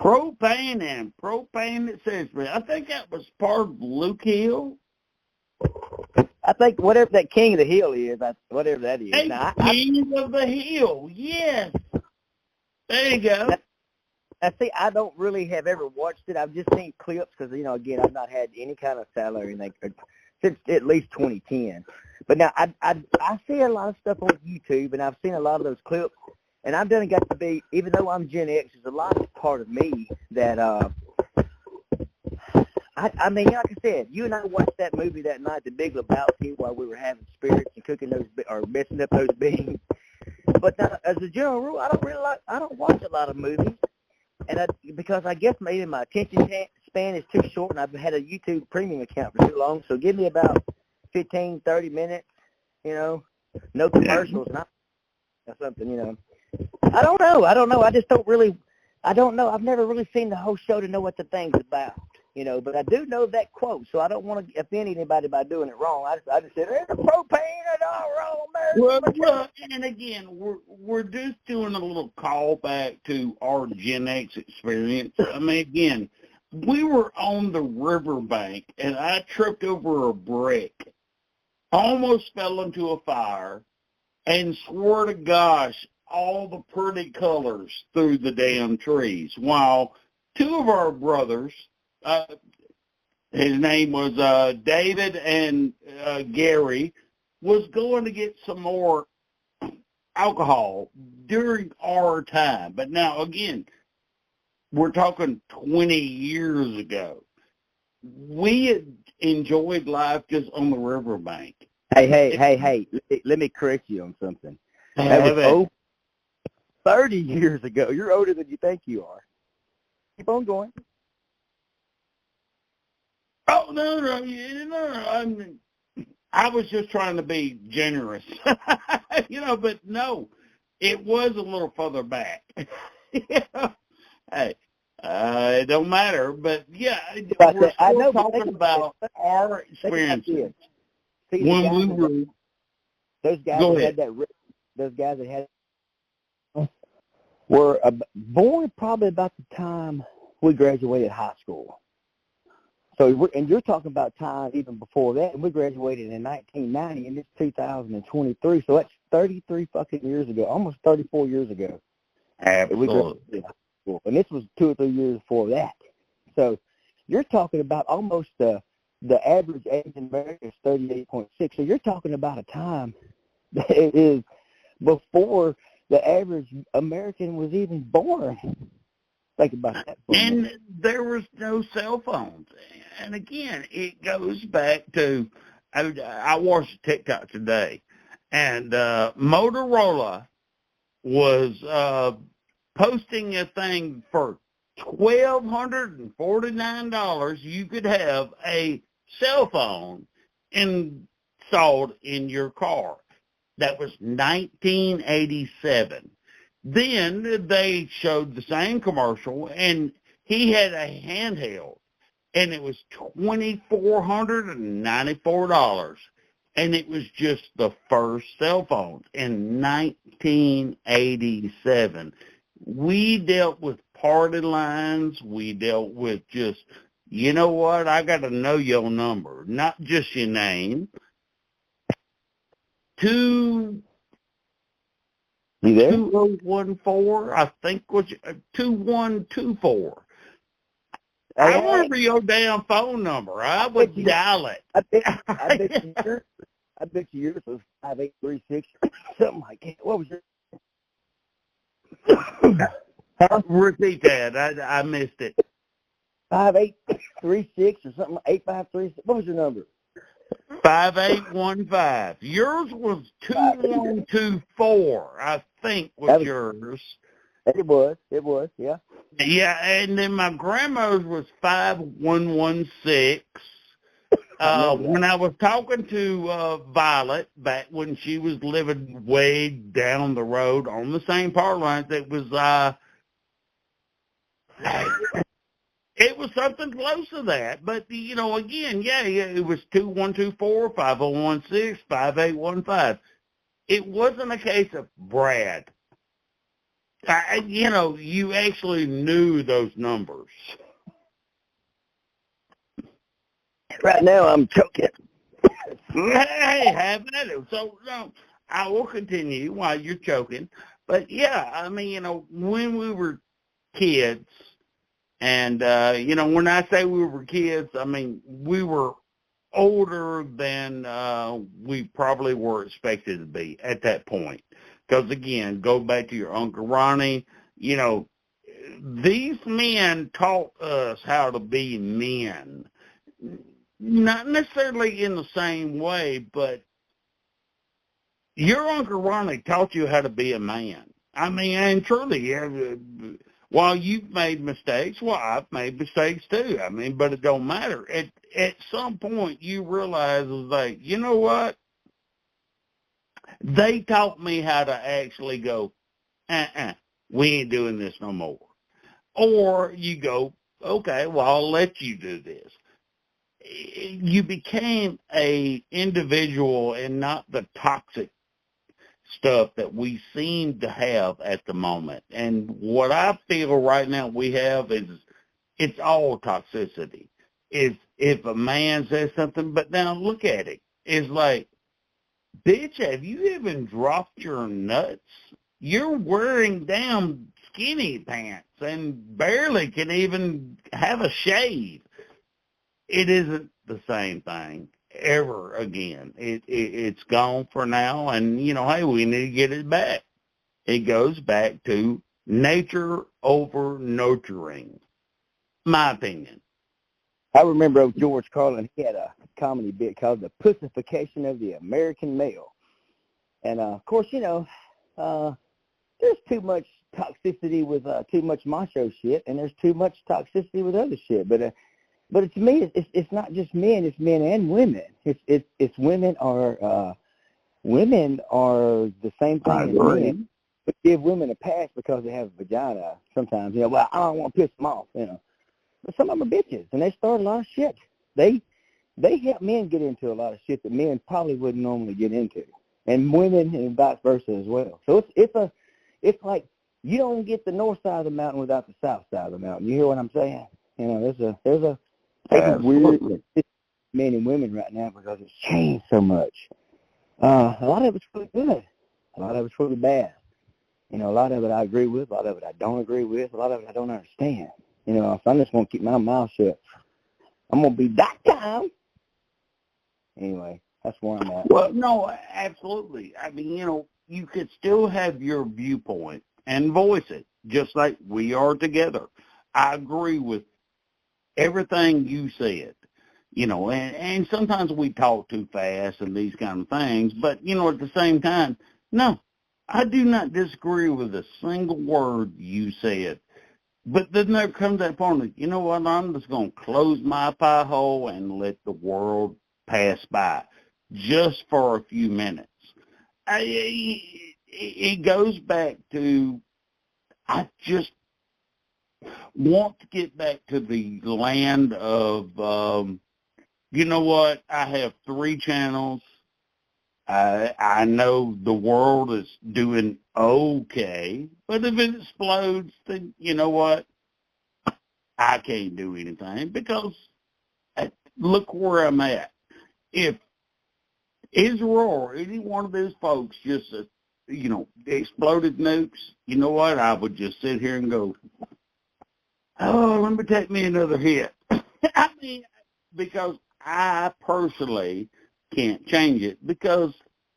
Propane and propane accessories. I think that was part of Luke Hill. I think whatever that King of the Hill is, whatever that is. Hey, Now, King of the Hill, yes. There you go. I see. I don't really have ever watched it. I've just seen clips because, again, I've not had any kind of salary since at least 2010. But now I see a lot of stuff on YouTube, and I've seen a lot of those clips. And I've done got to be, even though I'm Gen X, there's a lot of part of me that, I mean, like I said, you and I watched that movie that night, The Big Lebowski, while we were having spirits and cooking or messing up those beans. But now, as a general rule, I don't watch a lot of movies. And because I guess maybe my attention span is too short, and I've had a YouTube premium account for too long. So give me about 15, 30 minutes, no commercials, or something, I don't know. I just don't really, I don't know. I've never really seen the whole show to know what the thing's about, but I do know that quote, so I don't want to offend anybody by doing it wrong. I just said, there's a propane and all wrong, American. Well, and again, we're just doing a little callback to our Gen X experience. I mean, again, we were on the riverbank, and I tripped over a brick, almost fell into a fire, and swore to gosh, all the pretty colors through the damn trees, while two of our brothers, his name was David and Gary, was going to get some more alcohol during our time. But now, again, we're talking 20 years ago. We had enjoyed life just on the riverbank. Hey, let me correct you on something. That was 30 years ago. You're older than you think you are. Keep on going. Oh, no. I was just trying to be generous. But no, it was a little further back. Hey, it don't matter. But, yeah, we're still talking about our experiences. When we were... Those guys that had were born probably about the time we graduated high school. So, and you're talking about time even before that, and we graduated in 1990, and it's 2023, so that's 33 fucking years ago, almost 34 years ago. Absolutely. And this was 2 or 3 years before that. So, you're talking about almost the average age in America is 38.6. So, you're talking about a time that is before the average American was even born. Think about that. And there was no cell phones. And again, it goes back to, I watched TikTok today, and Motorola was posting a thing for $1,249. You could have a cell phone installed in your car. That was 1987. Then they showed the same commercial, and he had a handheld, and it was $2,494. And it was just the first cell phones in 1987. We dealt with party lines. We dealt with just, you know what, I got to know your number, not just your name. 2014, I think, was 2124. I remember your damn phone number. I would dial it. I bet yours was 5836, something like that. What was your? Repeat that. I missed it. 5836 or something. 8536. What was your number? 5815. Yours was 2124, I think, was yours. It was, yeah. Yeah, and then my grandma's was 5116. When I was talking to Violet back when she was living way down the road on the same power lines, it was it was something close to that. But, again, it was 2124, 5016, 5815. It wasn't a case of Brad. You actually knew those numbers. Right now, I'm choking. Hey, have at it. So, no, I will continue while you're choking. But, yeah, I mean, when we were kids, and, when I say we were kids, I mean, we were older than we probably were expected to be at that point. Because, again, go back to your Uncle Ronnie, these men taught us how to be men. Not necessarily in the same way, but your Uncle Ronnie taught you how to be a man. I mean, and truly, while you've made mistakes, well, I've made mistakes too. I mean, but it don't matter. At some point, you realize, it's like, you know what? They taught me how to actually go, we ain't doing this no more. Or you go, okay, well, I'll let you do this. You became a individual and not the toxic stuff that we seem to have at the moment. And what I feel right now we have is it's all toxicity. If a man says something, but now look at it. It's like, bitch, have you even dropped your nuts? You're wearing damn skinny pants and barely can even have a shave. It isn't the same thing ever again. It's gone for now, and, hey, we need to get it back. It goes back to nature over nurturing, my opinion. I remember George Carlin, he had a comedy bit called The Pussification of the American Male. And, of course, there's too much toxicity with too much macho shit, and there's too much toxicity with other shit. But to me, it's not just men; it's men and women. It's women are the same thing as men. But give women a pass because they have a vagina. Sometimes, well, I don't want to piss them off, But some of them are bitches, and they start a lot of shit. They help men get into a lot of shit that men probably wouldn't normally get into, and women and vice versa as well. So it's like you don't get the north side of the mountain without the south side of the mountain. You hear what I'm saying? There's a weird men and women right now because it's changed so much. A lot of it's really good. A lot of it's really bad. A lot of it I agree with. A lot of it I don't agree with. A lot of it I don't understand. If I'm just going to keep my mouth shut, I'm going to be that time. Anyway, that's where I'm at. Well, no, absolutely. I mean, you could still have your viewpoint and voice it, just like we are together. I agree with everything you said, and sometimes we talk too fast and these kind of things, but, at the same time, no, I do not disagree with a single word you said. But then there comes that point of, you know what, I'm just going to close my pie hole and let the world pass by just for a few minutes. It goes back to, I just want to get back to the land of, you know what, I have 3 channels. I know the world is doing okay, but if it explodes, then you know what? I can't do anything because look where I'm at. If Israel or any one of those folks just, exploded nukes, you know what? I would just sit here and go, oh, let me take me another hit. I mean, because I personally can't change it because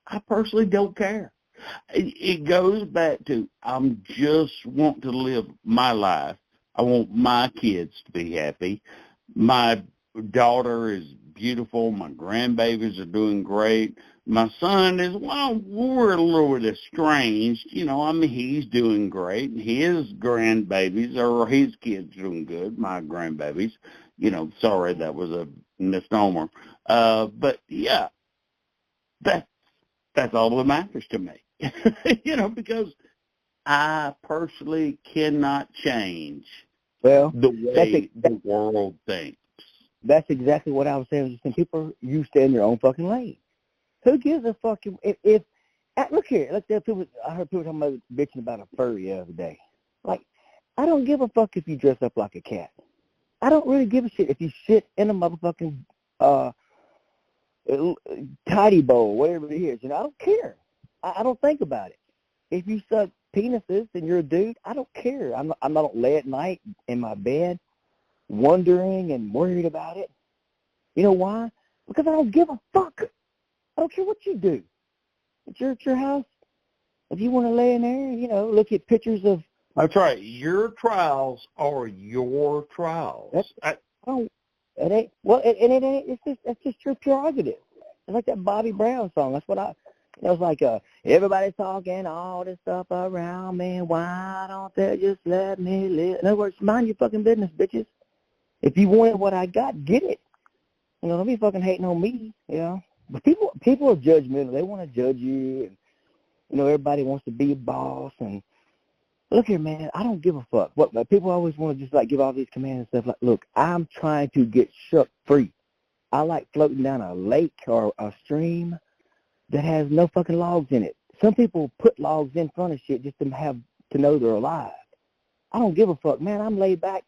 I personally don't care. It goes back to I'm just want to live my life. I want my kids to be happy. My daughter is beautiful. My grandbabies are doing great. My son is, well, we're a little bit estranged. I mean, he's doing great. His grandbabies or his kids doing good, my grandbabies. Sorry, that was a misnomer. But, yeah, that's all that matters to me. Because I personally cannot change the way the world thinks. That's exactly what I was saying. People, you stay in your own fucking lane. Who gives a fuck if Look here, look there. People, I heard people talking about bitching about a furry the other day. Like, I don't give a fuck if you dress up like a cat. I don't really give a shit if you sit in a motherfucking tidy bowl, whatever it is. You know, I don't care. I don't think about it. If you suck penises and you're a dude, I don't care. I'm not lay at night in my bed wondering and worried about it. You know why? Because I don't give a fuck. I don't care what you do. It's your house. If you want to lay in there, you know, look at pictures of. That's right. Your trials are your trials. It ain't. Well, it ain't. That's just your prerogative. It's like that Bobby Brown song. That's what it was like, everybody's talking all this stuff around me. Why don't they just let me live? In other words, mind your fucking business, bitches. If you wanted what I got, get it. You know, don't be fucking hating on me, you know. But people are judgmental. They want to judge you. And, you know, everybody wants to be a boss. And look here, man, I don't give a fuck. Like, people always want to just, like, give all these commands and stuff. Like, look, I'm trying to get shook free. I like floating down a lake or a stream that has no fucking logs in it. Some people put logs in front of shit just to know they're alive. I don't give a fuck, man. I'm laid back.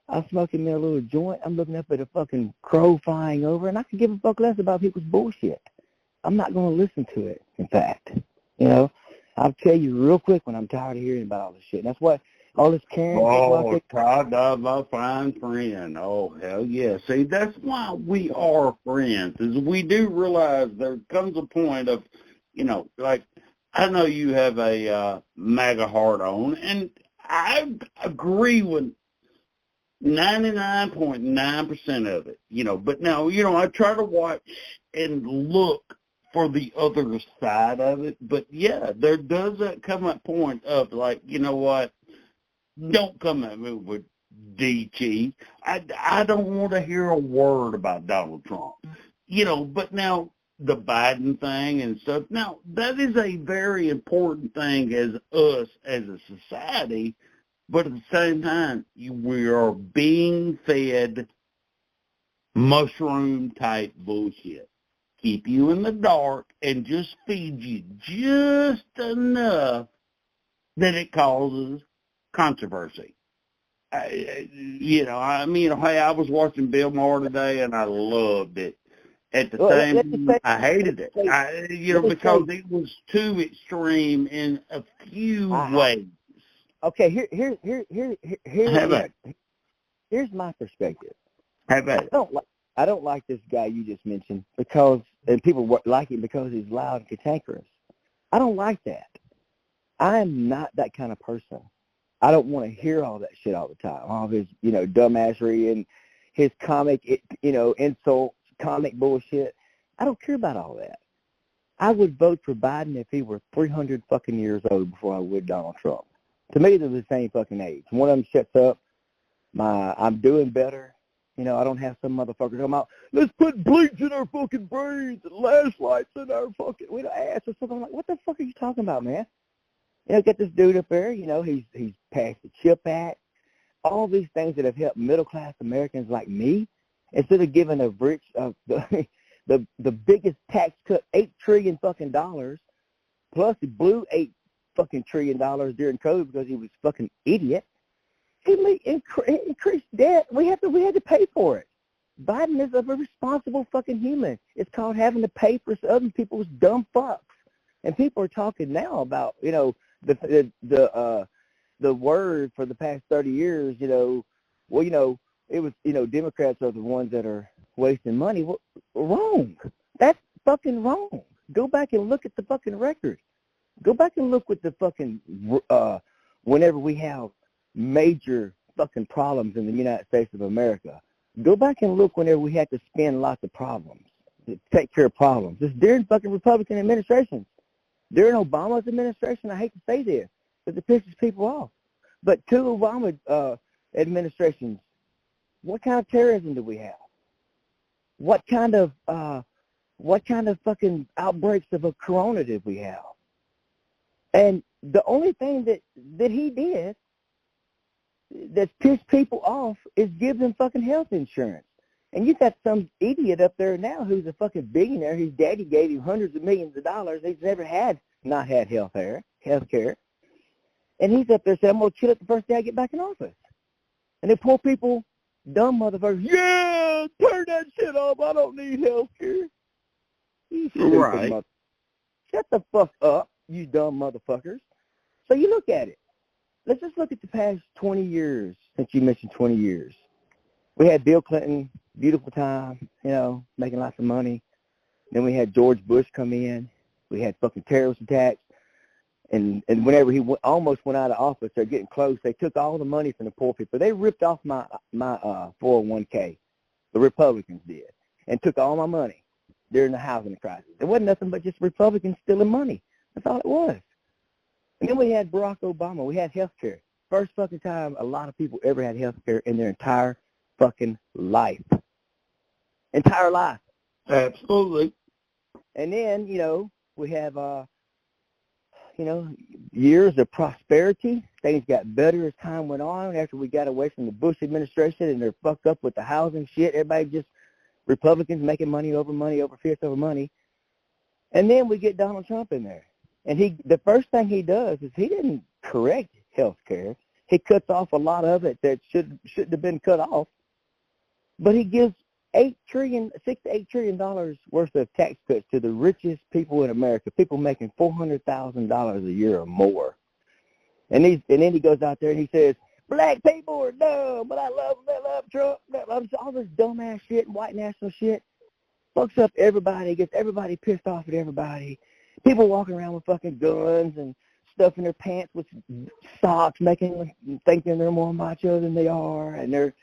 I'm smoking me a little joint. I'm looking up at a fucking crow flying over, and I could give a fuck less about people's bullshit. I'm not going to listen to it, in fact. You know, I'll tell you real quick when I'm tired of hearing about all this shit. And that's what all this caring. Oh, Todd, my fine friend. Oh, hell yeah. See, that's why we are friends, is we do realize there comes a point of, you know, like, I know you have a MAGA heart on, and I agree with 99.9% of it, you know. But now, you know, I try to watch and look for the other side of it. But, yeah, there does come a point of, like, you know what, don't come at me with DT. I don't want to hear a word about Donald Trump. You know, but now the Biden thing and stuff, now that is a very important thing as us as a society. But at the same time, we are being fed mushroom-type bullshit. Keep you in the dark and just feed you just enough that it causes controversy. You know, I mean, hey, I was watching Bill Maher today, and I loved it. At the same time, I hated it. You know, because it was too extreme in a few ways. Okay, here's my perspective. How about it? I don't like this guy you just mentioned because, and people like him because he's loud and cantankerous. I don't like that. I am not that kind of person. I don't want to hear all that shit all the time. All his, you know, dumbassery and his comic, you know, insults, comic bullshit. I don't care about all that. I would vote for Biden if he were 300 fucking years old before I would Donald Trump. To me, they're the same fucking age. One of them shuts up. I'm doing better. You know, I don't have some motherfucker talking about, let's put bleach in our fucking brains and flashlights in our fucking ass or something. I'm like, what the fuck are you talking about, man? You know, get this dude up there. You know, he's passed the CHIP Act. All these things that have helped middle-class Americans like me, instead of giving a rich, the biggest tax cut, $8 trillion fucking dollars, plus he blew $8 fucking trillion dollars during COVID because he was a fucking idiot. He increased debt. We had to pay for it. Biden is a responsible fucking human. It's called having to pay for other people's dumb fucks. And people are talking now about, you know, the word for the past 30 years, you know, well, you know, it was, you know, Democrats are the ones that are wasting money. Well, wrong. That's fucking wrong. Go back and look at the fucking record. Go back and look with the fucking, whenever we have major fucking problems in the United States of America, go back and look whenever we had to spend lots of problems to take care of problems. It's during fucking Republican administrations. During Obama's administration, I hate to say this, but it pisses people off. But two Obama administrations, what kind of terrorism do we have? What kind of fucking outbreaks of a corona did we have? And the only thing that he did that pissed people off is give them fucking health insurance. And you got some idiot up there now who's a fucking billionaire. His daddy gave him hundreds of millions of dollars. He's never had not had health care. And he's up there saying, I'm going to kill it the first day I get back in office. And the poor people, dumb motherfuckers, yeah, turn that shit off. I don't need health care. You stupid Right. Shut the fuck up, you dumb motherfuckers. So you look at it. Let's just look at the past 20 years, since you mentioned 20 years. We had Bill Clinton, beautiful time, making lots of money. Then we had George Bush come in. We had fucking terrorist attacks. And whenever he almost went out of office, they're getting close, they took all the money from the poor people. They ripped off my 401k. The Republicans did. And took all my money during the housing crisis. It wasn't nothing but just Republicans stealing money. That's all it was. And then we had Barack Obama. We had health care. First fucking time a lot of people ever had health care in their entire fucking life. Entire life. Absolutely. And then, we have, years of prosperity. Things got better as time went on after we got away from the Bush administration and they're fucked up with the housing shit. Everybody just, Republicans making money over fist over money. And then we get Donald Trump in there. And the first thing he does is he didn't correct health care. He cuts off a lot of it that shouldn't have been cut off. But he gives $6 to $8 trillion worth of tax cuts to the richest people in America, people making $400,000 a year or more. And then he goes out there and he says, black people are dumb, but I love Trump. All this dumbass shit and white national shit fucks up everybody, gets everybody pissed off at everybody. People walking around with fucking guns and stuff in their pants with socks, thinking they're more macho than they are, and they're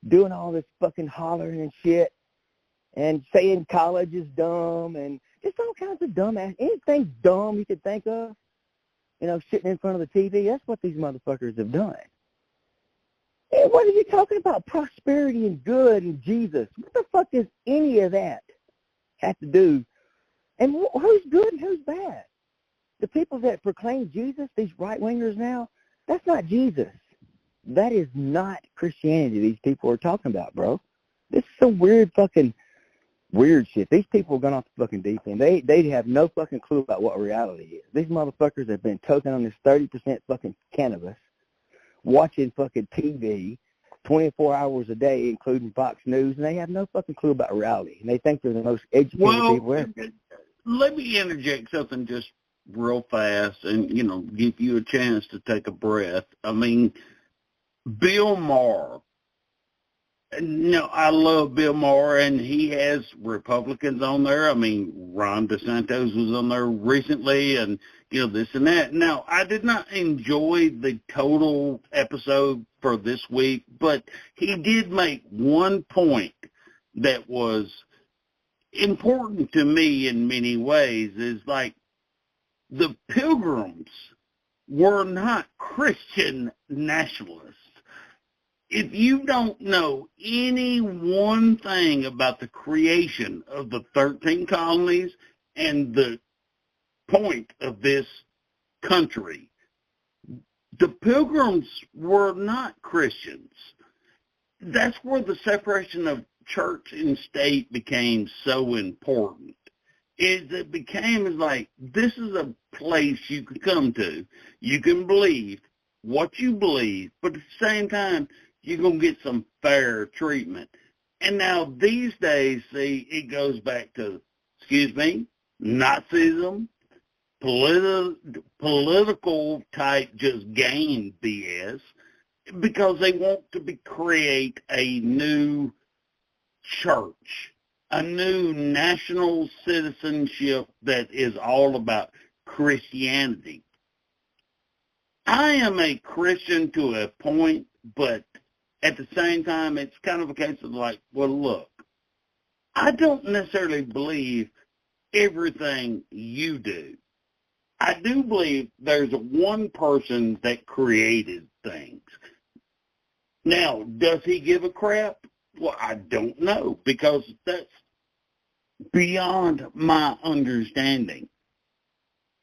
doing all this fucking hollering and shit and saying college is dumb and just all kinds of dumbass, anything dumb you could think of, sitting in front of the TV. That's what these motherfuckers have done. Hey, what are you talking about? Prosperity and good and Jesus. What the fuck does any of that have to do? And who's good and who's bad? The people that proclaim Jesus, these right-wingers now, that's not Jesus. That is not Christianity these people are talking about, bro. This is some weird shit. These people are going off the fucking deep end. They have no fucking clue about what reality is. These motherfuckers have been toking on this 30% fucking cannabis, watching fucking TV 24 hours a day, including Fox News, and they have no fucking clue about reality. And they think they're the most educated people ever. Let me interject something just real fast and, give you a chance to take a breath. I mean, Bill Maher. I love Bill Maher, and he has Republicans on there. I mean, Ron DeSantis was on there recently, and, this and that. Now, I did not enjoy the total episode for this week, but he did make one point that was important to me in many ways, is like the Pilgrims were not Christian nationalists. If you don't know any one thing about the creation of the 13 colonies and the point of this country, the Pilgrims were not Christians. That's where the separation of church and state became so important. It became like, this is a place you can come to. You can believe what you believe, but at the same time, you're going to get some fair treatment. And now these days, see, it goes back to, Nazism, political type just gain BS, because they want to create a new church, a new national citizenship that is all about Christianity. I am a Christian to a point, but at the same time, it's kind of a case of like, well, look, I don't necessarily believe everything you do. I do believe there's one person that created things. Now, does he give a crap? Well, I don't know, because that's beyond my understanding.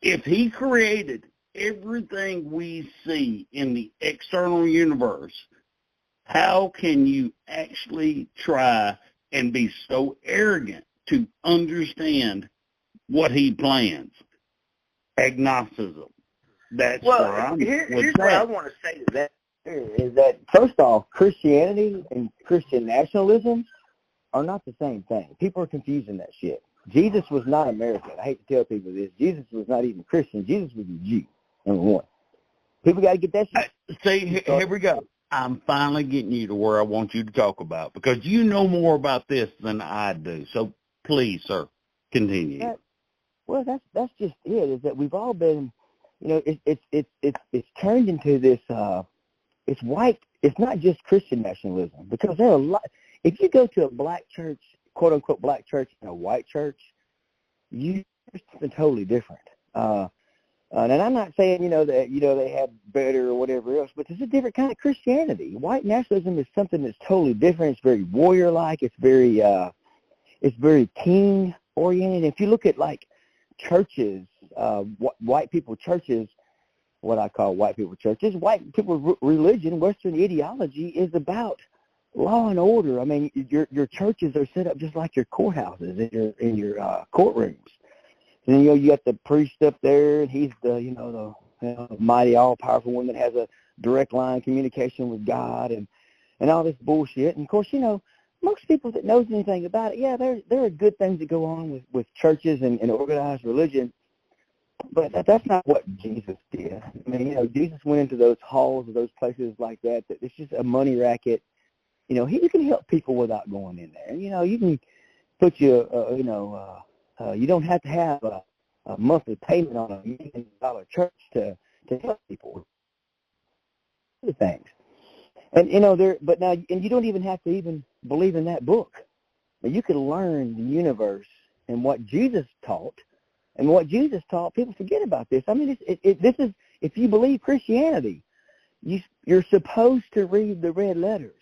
If he created everything we see in the external universe, how can you actually try and be so arrogant to understand what he plans? agnosticism. That's Well, where I'm here's with what I that. want to say to that is that, first off, Christianity and Christian nationalism are not the same thing. People are confusing that shit. Jesus was not American. I hate to tell people this. Jesus was not even Christian. Jesus was a Jew, number one. People got to get that shit. See, here we go. I'm finally getting you to where I want you to talk about, because you know more about this than I do. So please, sir, continue. Well, that's just it. Is that we've all been, it's turned into this. It's white. It's not just Christian nationalism, because there are a lot. If you go to a black church, quote unquote black church, and a white church, you hear something totally different. And I'm not saying that they have better or whatever else, but it's a different kind of Christianity. White nationalism is something that's totally different. It's very warrior-like. It's very king oriented. If you look at like churches, white people churches, what I call white people churches, white people religion, Western ideology is about law and order. I mean, your churches are set up just like your courthouses in your courtrooms. And you got the priest up there, and he's the mighty all-powerful one that has a direct line of communication with God and all this bullshit. And of course, most people that knows anything about it, yeah, there are good things that go on with churches and organized religion, but that's not what Jesus did. I mean, Jesus went into those halls or those places like that it's just a money racket. He can help people without going in there. You can put you don't have to have a monthly payment on $1 million church to help people with things. And and you don't even have to even believe in that book. But you can learn the universe and what Jesus taught. And what Jesus taught, people forget about this. I mean, this is, if you believe Christianity, you're supposed to read the red letters,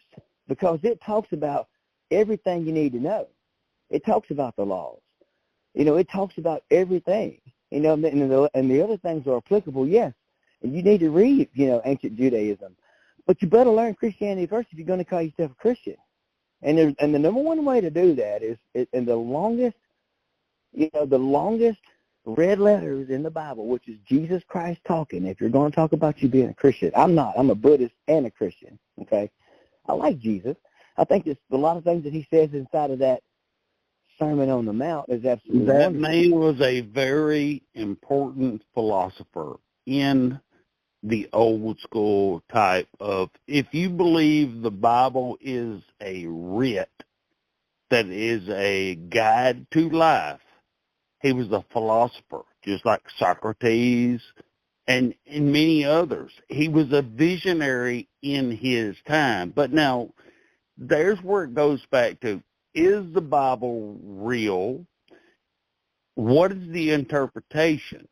because it talks about everything you need to know. It talks about the laws. It talks about everything. And the other things are applicable, yes. And you need to read, ancient Judaism. But you better learn Christianity first if you're going to call yourself a Christian. And the number one way to do that is the longest red letters in the Bible, which is Jesus Christ talking. If you're going to talk about you being a Christian, I'm not. I'm a Buddhist and a Christian, okay? I like Jesus. I think it's a lot of things that he says inside of that Sermon on the Mount is absolutely That wonderful. man was a very important philosopher in the old school type of, if you believe the Bible is a writ that is a guide to life, he was a philosopher, just like Socrates and many others. He was a visionary in his time. But now, there's where it goes back to, is the Bible real? What is the interpretation?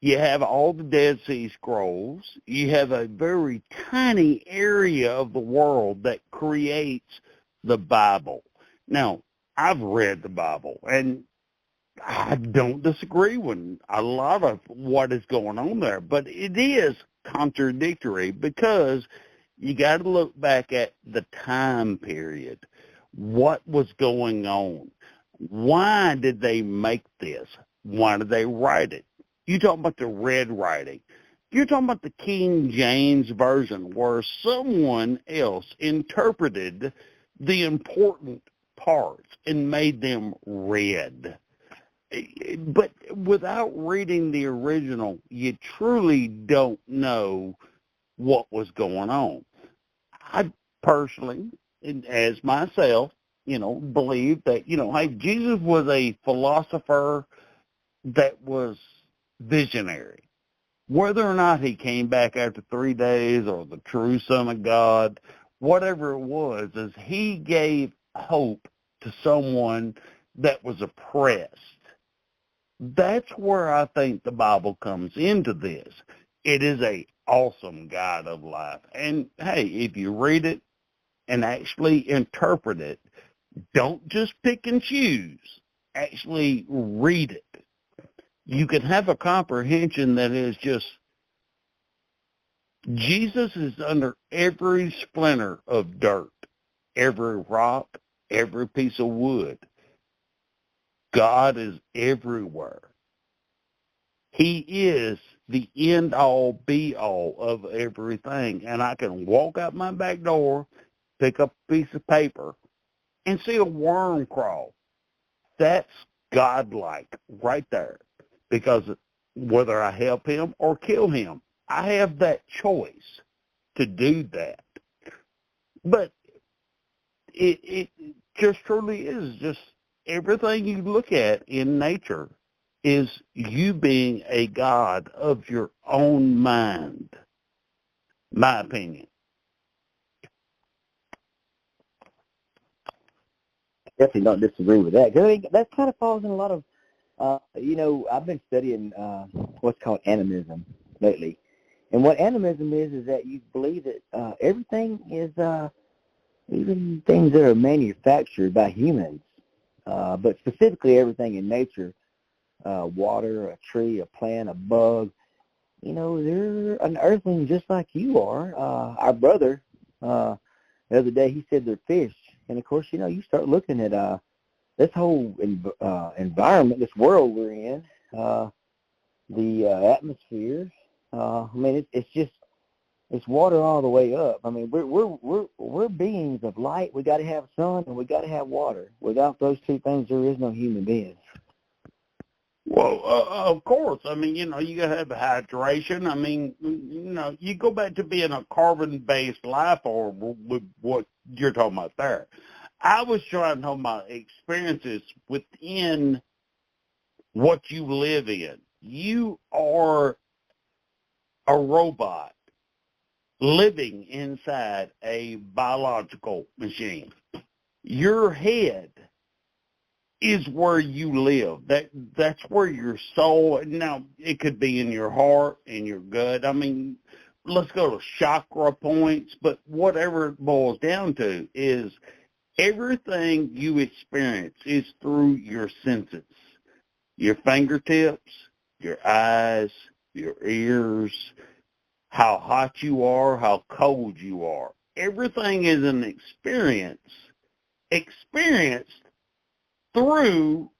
You have all the Dead Sea Scrolls. You have a very tiny area of the world that creates the Bible. Now, I've read the Bible, and I don't disagree with a lot of what is going on there, but it is contradictory, because you got to look back at the time period. What was going on? Why did they make this? Why did they write it? You talking about the red writing. You're talking about the King James Version, where someone else interpreted the important parts and made them red. But without reading the original, you truly don't know what was going on. I personally, as myself, believe that, hey, Jesus was a philosopher that was visionary. Whether or not he came back after 3 days or the true Son of God, whatever it was, is he gave hope to someone that was oppressed. That's where I think the Bible comes into this. It is a awesome guide of life. And, hey, if you read it and actually interpret it, don't just pick and choose. Actually read it. You can have a comprehension that is just, Jesus is under every splinter of dirt, every rock, every piece of wood. God is everywhere. He is the end-all, be-all of everything. And I can walk out my back door, pick up a piece of paper, and see a worm crawl. That's godlike right there. Because whether I help him or kill him, I have that choice to do that. But it just truly is just everything you look at in nature is you being a god of your own mind, my opinion. Definitely don't disagree with that. 'Cause I mean, that kind of falls in a lot of, I've been studying what's called animism lately. And what animism is that you believe that everything is, even things that are manufactured by humans, but specifically everything in nature, water, a tree, a plant, a bug, they're an earthling just like you are. Our brother, the other day, he said they're fish. And, of course, you start looking at this whole environment, this world we're in, the atmosphere. I mean, it's water all the way up. I mean, we're beings of light. We got to have sun and we got to have water. Without those two things, there is no human being. Well, of course. I mean, you got to have hydration. I mean, you go back to being a carbon-based life form with what you're talking about there. I was trying to talk about experiences within what you live in. You are a robot living inside a biological machine. Your head is where you live. That's where your soul. Now, it could be in your heart, in your gut. I mean, let's go to chakra points, but whatever it boils down to is everything you experience is through your senses, your fingertips, your eyes, your ears, how hot you are, how cold you are. Everything is an experience experienced through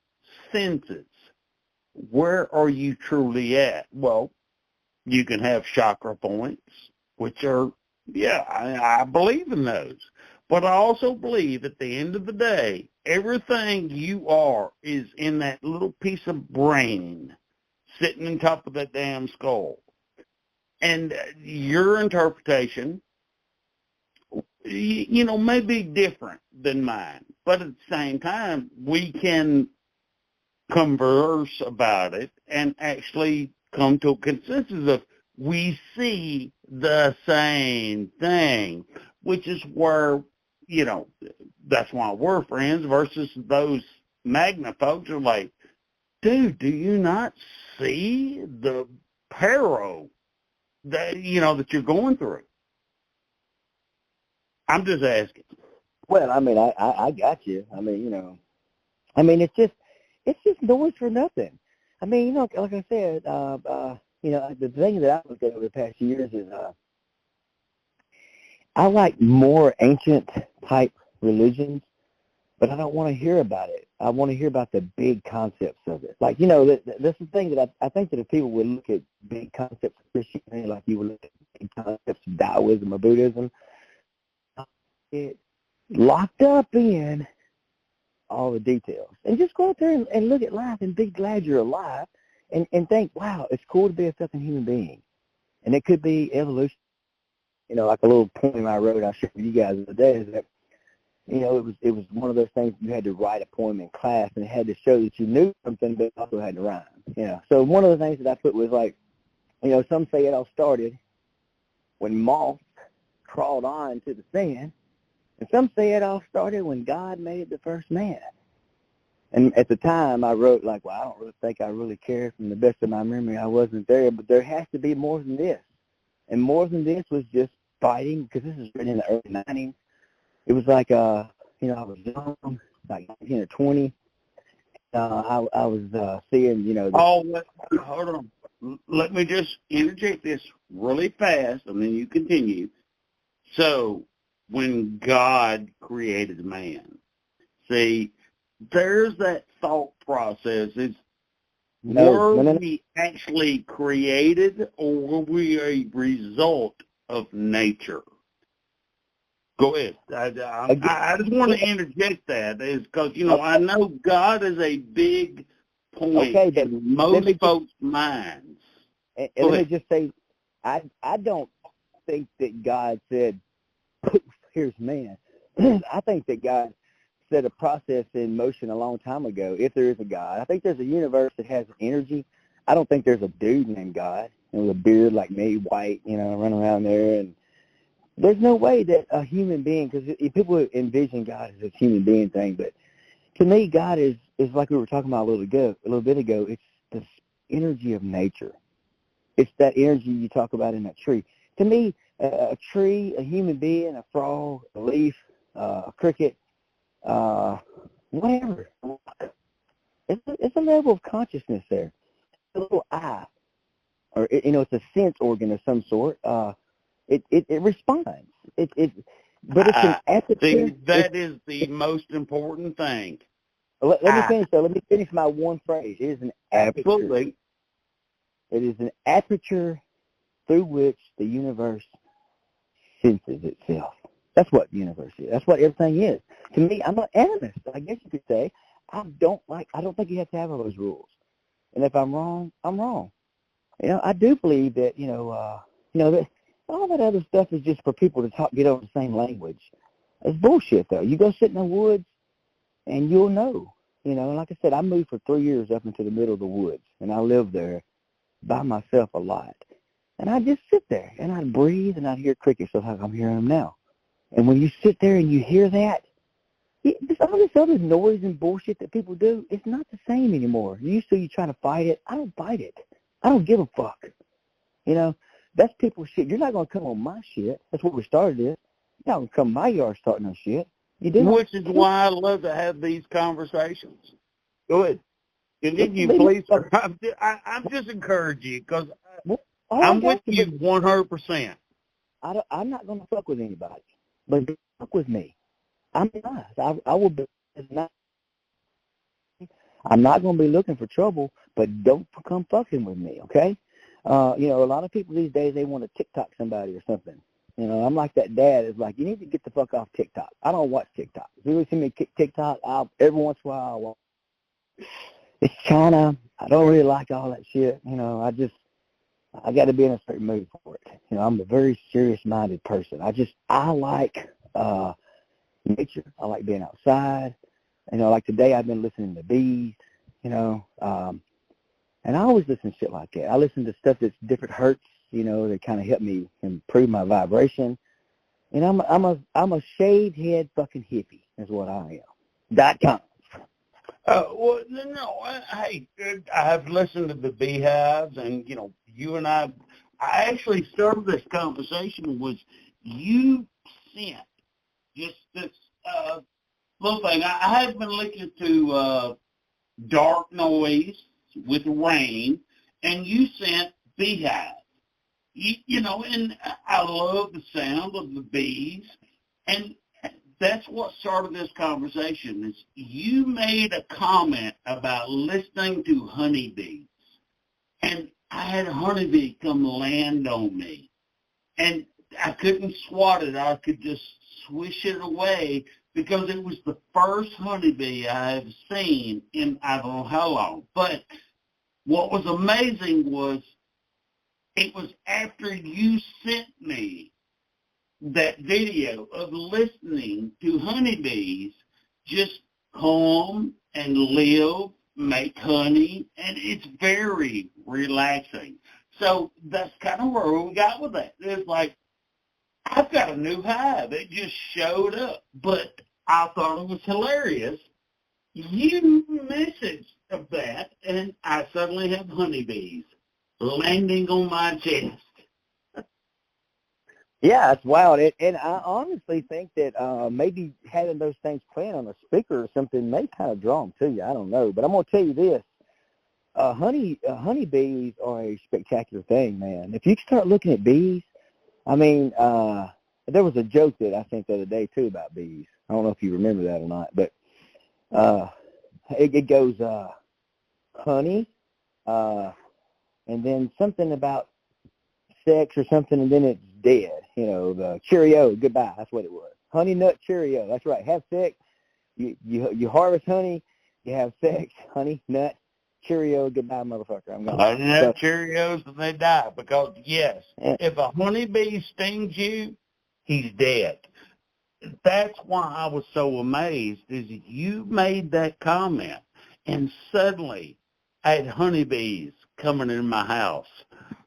senses. Where are you truly at? Well, you can have chakra points, which are, I believe in those. But I also believe at the end of the day, everything you are is in that little piece of brain sitting on top of that damn skull. And your interpretation, may be different than mine. But at the same time, we can converse about it and actually come to a consensus of we see the same thing, which is where, that's why we're friends versus those Magna folks are like, dude, do you not see the peril that, that you're going through? I'm just asking. Well, I mean, I got you. I mean, it's just noise for nothing. I mean, like I said, the thing that I've looked at over the past years is I like more ancient type religions, but I don't want to hear about it. I want to hear about the big concepts of it. Like, that's the thing that I think that if people would look at big concepts of Christianity, like you would look at big concepts of Taoism or Buddhism, it locked up in all the details. And just go out there and look at life and be glad you're alive and think, wow, it's cool to be a fucking human being. And it could be evolution. Like a little poem I wrote, I shared with you guys the other day, is that, it was one of those things you had to write a poem in class and it had to show that you knew something, but it also had to rhyme. So one of the things that I put was like, some say it all started when moths crawled on to the sand, and some say it all started when God made the first man. And at the time, I wrote like, well, I don't really think I really care. From the best of my memory, I wasn't there, but there has to be more than this. And more than this was just fighting, because this is written in the early 90s. It was like, I was young, like 19 or 20. I was seeing, hold on. Let me just interject this really fast, and then you continue. So, when God created man, see, there's that thought process. It's Were No. we actually created, or were we a result of nature? Go ahead. I just want to interject that is because, I know God is a big point in most folks' minds. And let me just say, I don't think that God said, here's man. I think that God set a process in motion a long time ago, if there is a God. I think there's a universe that has energy. I don't think there's a dude named God with a beard like me, white, running around there. And there's no way that a human being, because people envision God as a human being thing, but to me, God is like we were talking about a little bit ago. It's the energy of nature. It's that energy you talk about in that tree. To me, a tree, a human being, a frog, a leaf, a cricket, whatever. It's a level of consciousness there. A little eye, or it's a sense organ of some sort. It responds. But it's an aperture. That is the most important thing. Let me finish though. Let me finish my one phrase. It is an aperture. Absolutely. It is an aperture through which the universe senses itself. That's what the universe is. That's what everything is. To me, I'm an animist, I guess you could say. I don't think you have to have all those rules. And if I'm wrong, I'm wrong. I do believe that, that all that other stuff is just for people to get over the same language. It's bullshit, though. You go sit in the woods, and you'll know. Like I said, I moved for 3 years up into the middle of the woods, and I lived there by myself a lot. And I'd just sit there, and I'd breathe, and I'd hear crickets just like I'm hearing them now. And when you sit there and you hear that, all this other noise and bullshit that people do, it's not the same anymore. You try to fight it. I don't fight it. I don't give a fuck. That's people's shit. You're not going to come on my shit. That's what we started this. You're not going to come my yard starting no shit. You do. Which is why I love to have these conversations. Go ahead. Continue, please. I'm just encouraging you because I'm with you 100%. I'm not going to fuck with anybody, but don't fuck with me. I'm nice. I will be nice. I'm not going to be looking for trouble, but don't come fucking with me, okay? A lot of people these days, they want to TikTok somebody or something. I'm like that dad is like, you need to get the fuck off TikTok. I don't watch TikTok. If you see me TikTok, every once in a while I'll watch. It's I don't really like all that shit. I got to be in a certain mood for it. I'm a very serious-minded person. I like nature. I like being outside. Like today I've been listening to bees, and I always listen to shit like that. I listen to stuff that's different hertz, that kind of help me improve my vibration. And I'm a shaved head fucking hippie is what I am. .com. Well, no, hey, I've listened to the Beehives, and, you and I actually started this conversation was you sent just this little thing. I had been listening to Dark Noise with Rain, and you sent Beehive. And I love the sound of the bees, and that's what started this conversation. Is you made a comment about listening to honeybees, and I had a honeybee come land on me, and I couldn't swat it. I could just swish it away because it was the first honeybee I have seen in I don't know how long. But what was amazing was it was after you sent me that video of listening to honeybees just hum and live, make honey, and it's very relaxing. So that's kind of where we got with that. It's like, I've got a new hive. It just showed up. But I thought it was hilarious. You messaged of that, and I suddenly have honeybees landing on my chest. Yeah, it's wild. And I honestly think that maybe having those things playing on a speaker or something may kind of draw them to you. I don't know. But I'm going to tell you this. Honeybees are a spectacular thing, man. If you start looking at bees, I mean, there was a joke that I think the other day, too, about bees. I don't know if you remember that or not. But it goes honey, and then something about sex or something, and then it's dead. You know, the Cheerio, goodbye. That's what it was. Honey Nut Cheerio. That's right. Have sex. You harvest honey. You have sex. Honey Nut Cheerio, goodbye, motherfucker. I'm gone. Honey Nut Cheerios, and they die because yes, if a honeybee stings you, he's dead. That's why I was so amazed is you made that comment, and suddenly I had honeybees coming in my house.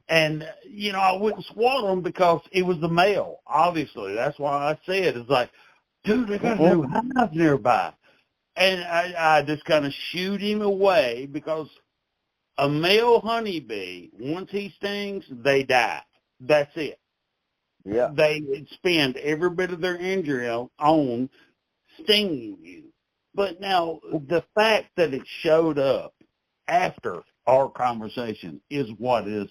And, you know, I wouldn't swat them because it was the male, obviously. That's why I said, it's like, dude, they got no hives nearby. And I just kind of shoot him away because a male honeybee, once he stings, they die. That's it. Yeah. They spend every bit of their energy on stinging you. But now the fact that it showed up after our conversation is what is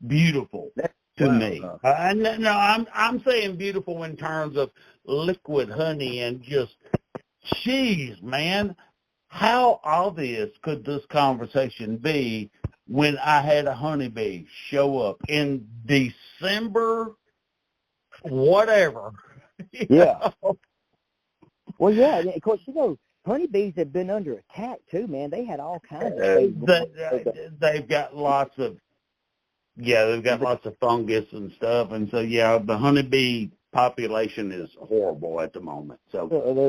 beautiful to me. No, I'm saying beautiful in terms of liquid honey and just, geez, man, how obvious could this conversation be when I had a honeybee show up in December, whatever? Yeah. Well, yeah, of course, you know, honeybees have been under attack too, man. They had all kinds of things. They've got lots of, they've got lots of fungus and stuff, and so the honeybee population is horrible at the moment. So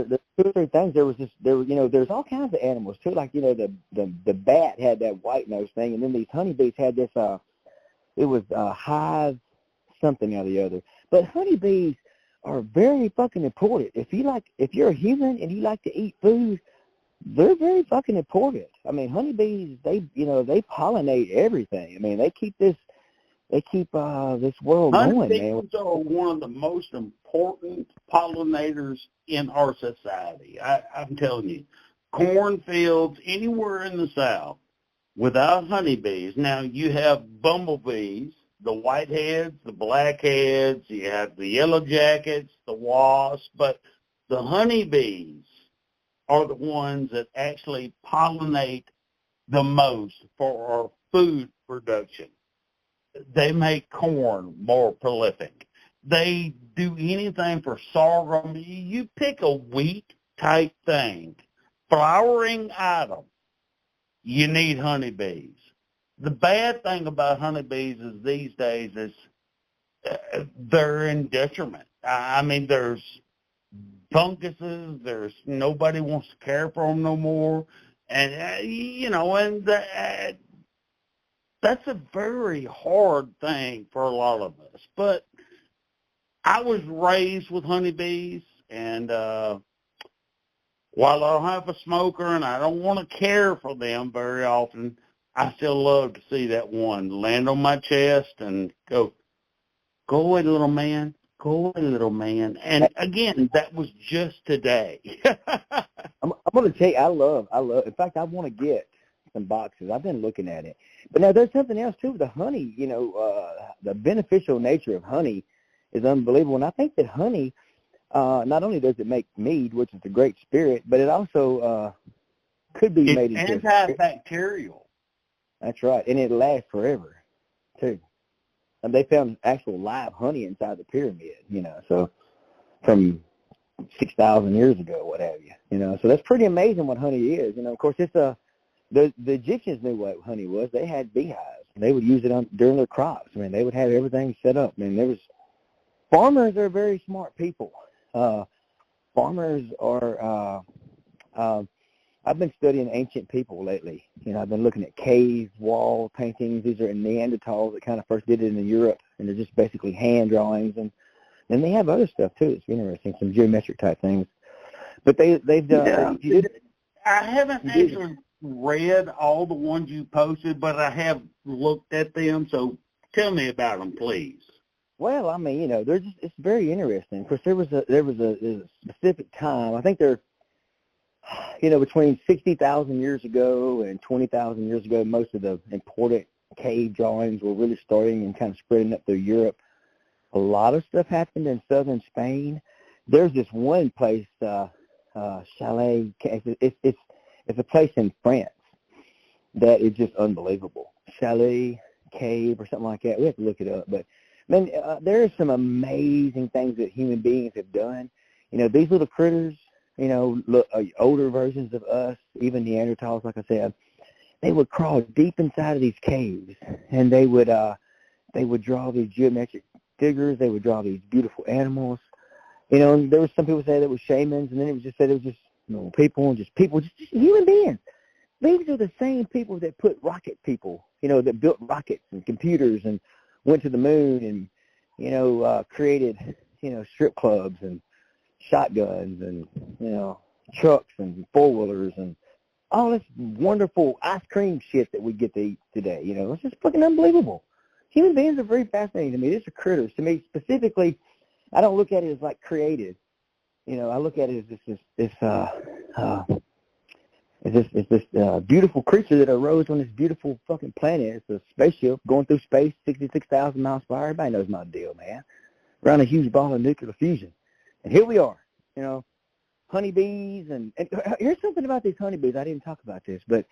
there's two or three things. There's all kinds of animals too. Like, you know, the bat had that white nose thing, and then these honeybees had this. It was hive something or the other. But honeybees are very fucking important. If you're a human and you like to eat food, they're very fucking important. I mean, honeybees, they pollinate everything. I mean, they keep this world going, man. Honeybees are one of the most important pollinators in our society. I'm telling you, cornfields, anywhere in the South, without honeybees. Now, you have bumblebees, the whiteheads, the blackheads, you have the yellow jackets, the wasps, but the honeybees are the ones that actually pollinate the most for our food production. They make corn more prolific. They do anything for sorghum. You pick a wheat-type thing, flowering item, you need honeybees. The bad thing about honeybees is these days is they're in detriment. I mean, there's funguses. There's nobody wants to care for them no more. And, that's a very hard thing for a lot of us. But I was raised with honeybees, and while I don't have a smoker and I don't want to care for them very often, I still love to see that one land on my chest and go away, little man, go away, little man. And again, that was just today. I'm going to tell you, I love. In fact, I want to get some boxes. I've been looking at it. But now there's something else too. The honey, the beneficial nature of honey is unbelievable. And I think that honey, not only does it make mead, which is a great spirit, but it also could be made into antibacterial. That's right, and it lasts forever too. And they found actual live honey inside the pyramid, so from 6,000 years ago, what have you, So that's pretty amazing what honey is. Of course, it's the Egyptians knew what honey was. They had beehives, and they would use it during their crops. I mean, they would have everything set up. I mean, farmers are very smart people. Farmers are. I've been studying ancient people lately. I've been looking at cave wall paintings. These are Neanderthals that kind of first did it in Europe, and they're just basically hand drawings. And then they have other stuff too. It's interesting, some geometric type things. But they've done. I haven't actually read all the ones you posted, but I have looked at them. So tell me about them, please. Well, I mean, it's very interesting. Of course, there was a specific time. I think they're, between 60,000 years ago and 20,000 years ago, most of the important cave drawings were really starting and kind of spreading up through Europe. A lot of stuff happened in southern Spain. There's this one place, Chalet. It's a place in France that is just unbelievable. Chalet Cave or something like that. We have to look it up. But, man, there are some amazing things that human beings have done. You know, these little critters, you know, older versions of us, even Neanderthals, like I said, they would crawl deep inside of these caves, and they would draw these geometric figures. They would draw these beautiful animals. You know, and there was some people say that was shamans, and then it was just said it was just, you know, people, just human beings. These are the same people that put rocket people, you know, that built rockets and computers and went to the moon and, you know, created, you know, strip clubs and shotguns and, you know, trucks and four-wheelers and all this wonderful ice cream shit that we get to eat today. You know, it's just fucking unbelievable. Human beings are very fascinating to me. These are critters. To me, specifically, I don't look at it as like creative. You know, I look at it as this beautiful creature that arose on this beautiful fucking planet. It's a spaceship going through space, 66,000 miles per hour. Everybody knows my deal, man. Around a huge ball of nuclear fusion. And here we are, you know, honeybees. And here's something about these honeybees. I didn't talk about this, but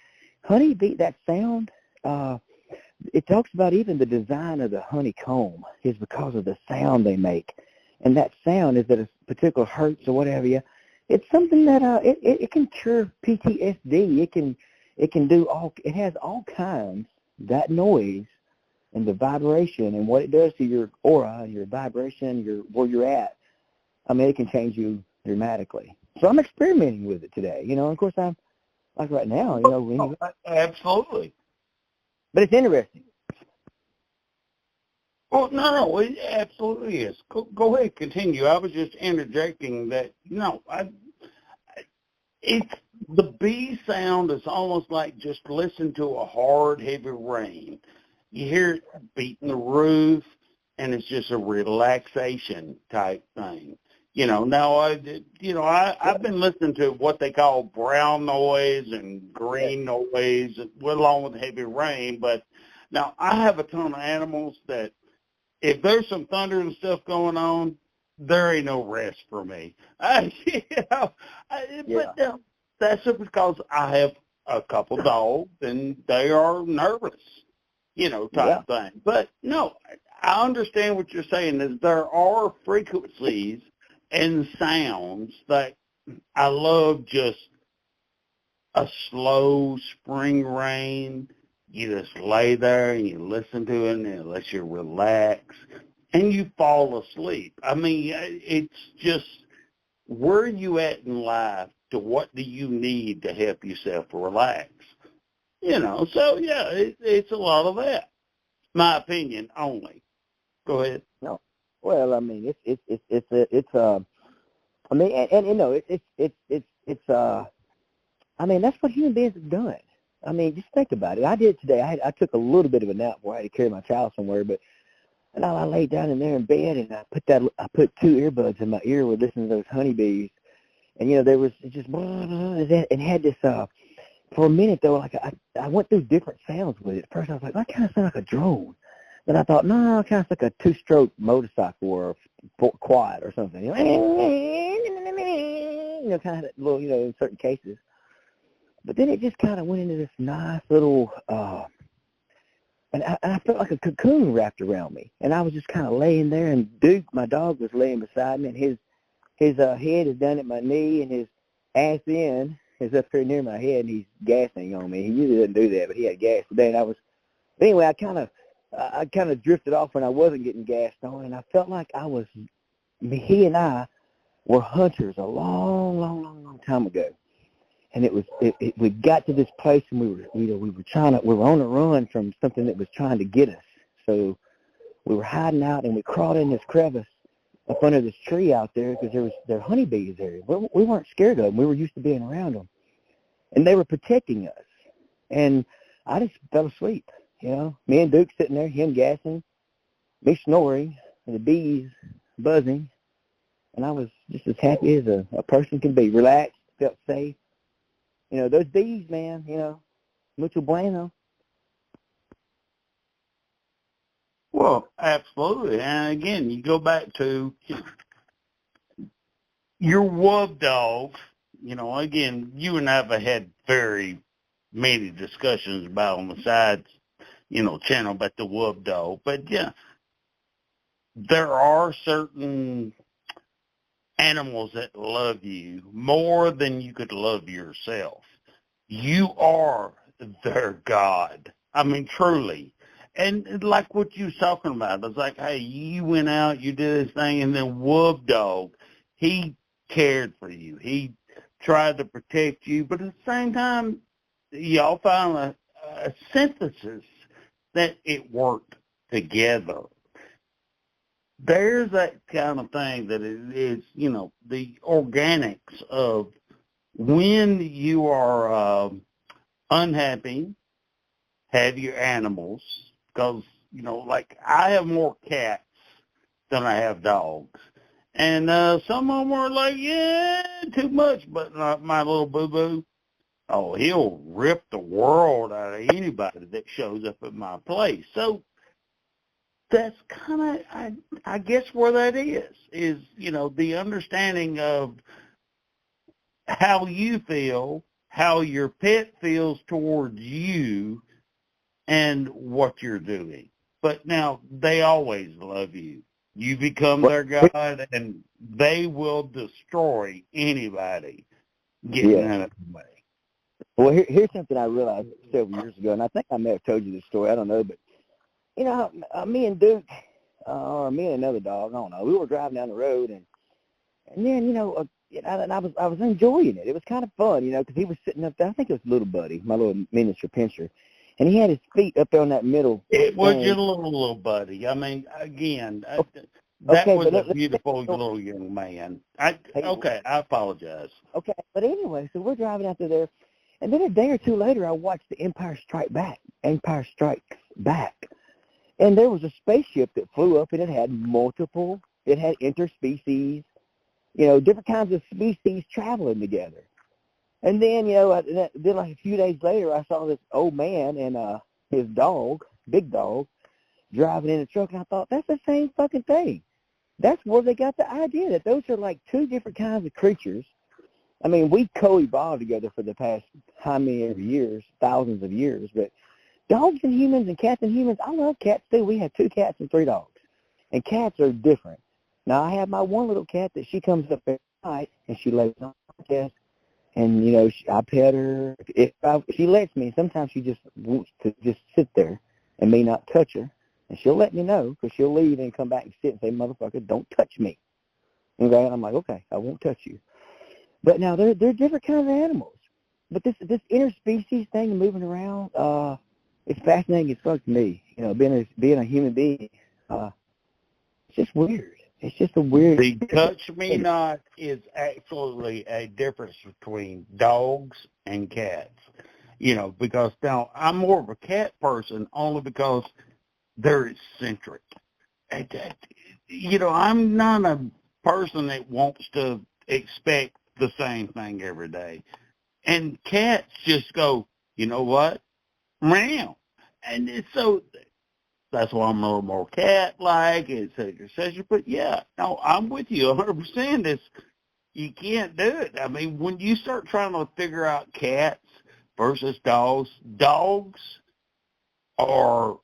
honeybee, that sound, it talks about even the design of the honeycomb is because of the sound they make. And that sound is at a particular hertz or whatever. Yeah, it's something that it can cure PTSD. It can do all. It has all kinds. That noise and the vibration and what it does to your aura, your vibration, where you're at. I mean, it can change you dramatically. So I'm experimenting with it today. You know, and of course I'm like right now. You know, Absolutely. But it's interesting. Well, no, it absolutely is. Go ahead, continue. I was just interjecting that, it's the bee sound is almost like just listen to a hard, heavy rain. You hear it beating the roof, and it's just a relaxation type thing. You know, now I've been listening to what they call brown noise and green noise along with heavy rain, but now I have a ton of animals that if there's some thunder and stuff going on, there ain't no rest for me. But that's just because I have a couple dogs and they are nervous, type thing. But no, I understand what you're saying is there are frequencies and sounds that I love. Just a slow spring rain. You just lay there and you listen to it and it lets you relax and you fall asleep. I mean, it's just where are you at in life to what do you need to help yourself relax? So yeah, it's a lot of that. My opinion only. Go ahead. No. Well, I mean, it's I mean, that's what human beings have done. I mean, just think about it. I did today. I took a little bit of a nap where I had to carry my child somewhere, but I laid down in there in bed and I put 2 earbuds in my ear with listening to those honeybees, and there was just and had this for a minute though. Like I went through different sounds with it. At first I was like, that kind of sounds like a drone. Then I thought, no, it kind of like a 2-stroke motorcycle or a quad or something. Kind of that little, in certain cases. But then it just kind of went into this nice little, and I felt like a cocoon wrapped around me. And I was just kind of laying there, and Duke, my dog, was laying beside me, and his head is down at my knee, and his ass end is up here near my head, and he's gassing on me. He usually doesn't do that, but he had gas today. And anyway, I kind of drifted off when I wasn't getting gassed on, and I felt like he and I were hunters a long, long, long, long time ago. And we got to this place, and we were on a run from something that was trying to get us. So we were hiding out, and we crawled in this crevice up under this tree out there because there were honeybees there. We weren't scared of them. We were used to being around them, and they were protecting us. And I just fell asleep. Me and Duke sitting there, him gassing, me snoring, and the bees buzzing, and I was just as happy as a person can be, relaxed, felt safe. Those bees, man, mucho bueno. Well, absolutely. And again, you go back to your wolf dogs. Again, you and I have had very many discussions about on the sides. channel about the wolf dog. But yeah, there are certain animals that love you more than you could love yourself. You are their God. I mean, truly. And like what you was talking about, it's like, hey, you went out, you did this thing, and then Wolf Dog, he cared for you. He tried to protect you, but at the same time, y'all found a synthesis that it worked together. There's that kind of thing that is, the organics of when you are unhappy, have your animals, because, like I have more cats than I have dogs. And some of them are like, yeah, too much, but not my little boo-boo. Oh, he'll rip the world out of anybody that shows up at my place. So that's kind of, I guess where that is, the understanding of how you feel, how your pet feels towards you, and what you're doing. But now, they always love you. You become their God, and they will destroy anybody getting out of the way. Well, here's something I realized several years ago, and I think I may have told you this story. I don't know, but, me and Duke, or me and another dog, I don't know, we were driving down the road, and then, and I was enjoying it. It was kind of fun, because he was sitting up there. I think it was Little Buddy, my little miniature pinscher, and he had his feet up there on that middle. It was your little buddy. I mean, again, that was a beautiful little young man. I apologize. Okay, but anyway, so we're driving out to there, and then a day or two later, I watched The Empire Strikes Back, and there was a spaceship that flew up, and it had interspecies, different kinds of species traveling together. And then, then like a few days later, I saw this old man and his dog, big dog, driving in a truck, and I thought, that's the same fucking thing. That's where they got the idea that those are like two different kinds of creatures. I mean, we co-evolved together for the past how many years, thousands of years, but dogs and humans and cats and humans, I love cats too. We have 2 cats and 3 dogs, and cats are different. Now, I have my one little cat that she comes up at night, and she lays on my chest, and, I pet her. If she lets me, sometimes she just wants to just sit there and me not touch her, and she'll let me know, because she'll leave and come back and sit and say, motherfucker, don't touch me. Okay, and I'm like, okay, I won't touch you. But now, they're different kinds of animals. But this interspecies thing moving around, it's fascinating as fuck to me. Being a human being, it's just weird. It's just a weird... The touch me not is absolutely a difference between dogs and cats. Because now I'm more of a cat person only because they're eccentric. I'm not a person that wants to expect the same thing every day. And cats just go, you know what? Meow. And so that's why I'm a little more cat-like, et cetera. But, yeah, no, I'm with you 100%. You can't do it. I mean, when you start trying to figure out cats versus dogs are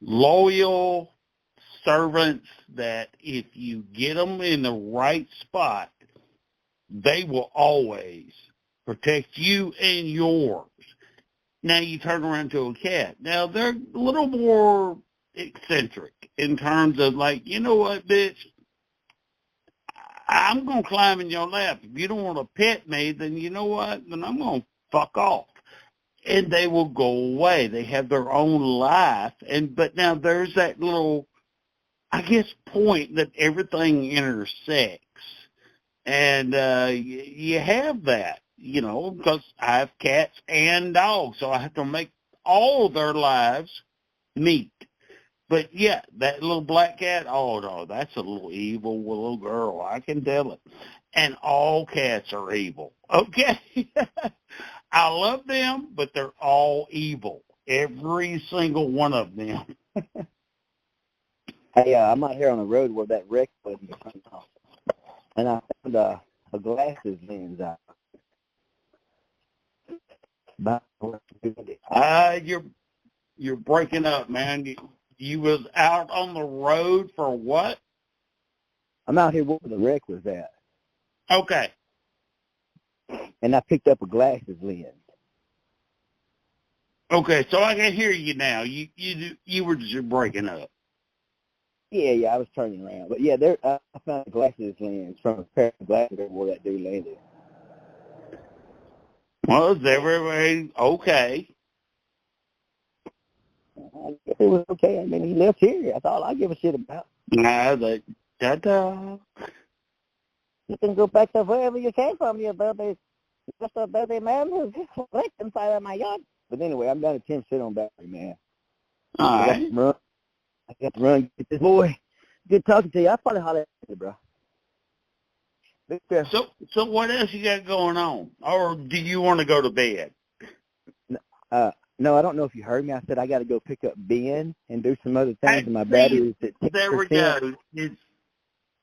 loyal servants that if you get them in the right spot, they will always protect you and yours. Now you turn around to a cat. Now they're a little more eccentric in terms of like, you know what, bitch? I'm going to climb in your lap. If you don't want to pet me, then you know what? Then I'm going to fuck off. And they will go away. They have their own life. But now there's that little, I guess, point that everything intersects. And you have that, because I have cats and dogs, so I have to make all their lives meet. But, yeah, that little black cat, oh, no, that's a little evil little girl. I can tell it. And all cats are evil, okay? I love them, but they're all evil, every single one of them. Hey, I'm out here on the road where that wreck was in front of us, and I found a glasses lens out. You're You're breaking up, man. You was out on the road for what? I'm out here where the wreck was at, Okay. and I picked up a glasses lens. Okay, so I can hear you now. You were just breaking up. Yeah, I was turning around. But, yeah, I found a glasses lens from a pair of glasses where that dude landed. Well, is everybody okay? I guess it was okay. I mean, he lives here. That's all I give a shit about. Nah, ta-ta. You can go back to wherever you came from, you baby. Just a baby man who's left inside of my yard. But anyway, I'm down to 10 on battery, man. All I right. got to run. Get this boy. Good talking to you. I'll probably holler at you, bro. So what else you got going on? Or do you want to go to bed? No, I don't know if you heard me. I said I got to go pick up Ben and do some other things, and my See, battery is at 10%. there we go.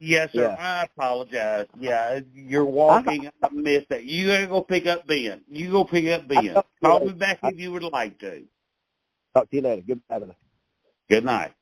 Yes, sir. Yeah. I apologize. Yeah, you're walking. I missed that. You got to go pick up Ben. You go pick up Ben. Call me back if you would like to. Talk to you later. Goodbye. Good night.